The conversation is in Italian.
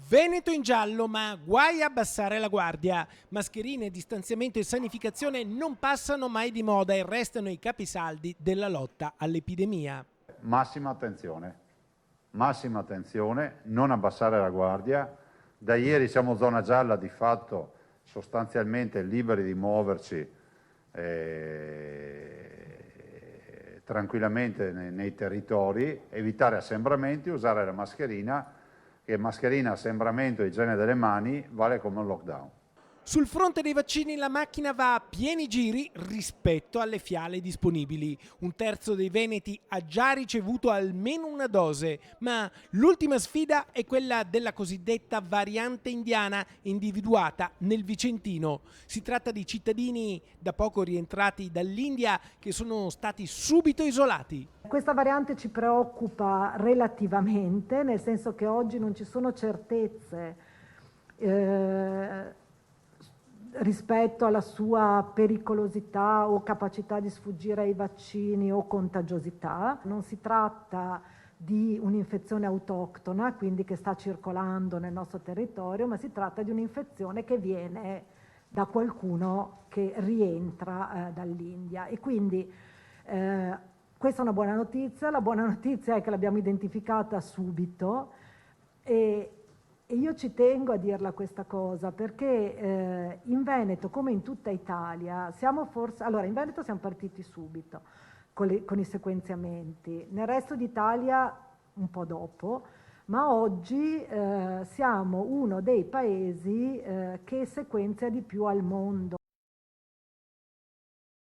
Veneto in giallo, ma guai a abbassare la guardia. Mascherine, distanziamento e sanificazione non passano mai di moda e restano i capisaldi della lotta all'epidemia. Massima attenzione, non abbassare la guardia. Da ieri siamo zona gialla, di fatto sostanzialmente liberi di muoverci tranquillamente nei territori, evitare assembramenti, usare la mascherina, che mascherina, assembramento e igiene delle mani vale come un lockdown. Sul fronte dei vaccini la macchina va a pieni giri rispetto alle fiale disponibili. Un terzo dei veneti ha già ricevuto almeno una dose, ma l'ultima sfida è quella della cosiddetta variante indiana individuata nel Vicentino. Si tratta di cittadini da poco rientrati dall'India che sono stati subito isolati. Questa variante ci preoccupa relativamente, nel senso che oggi non ci sono certezze rispetto alla sua pericolosità o capacità di sfuggire ai vaccini o contagiosità. Non si tratta di un'infezione autoctona, quindi che sta circolando nel nostro territorio, ma si tratta di un'infezione che viene da qualcuno che rientra dall'India. E quindi questa è una buona notizia. La buona notizia è che l'abbiamo identificata subito e io ci tengo a dirla questa cosa perché in Veneto, come in tutta Italia, in Veneto siamo partiti subito con i sequenziamenti, nel resto d'Italia un po' dopo, ma oggi siamo uno dei paesi che sequenzia di più al mondo.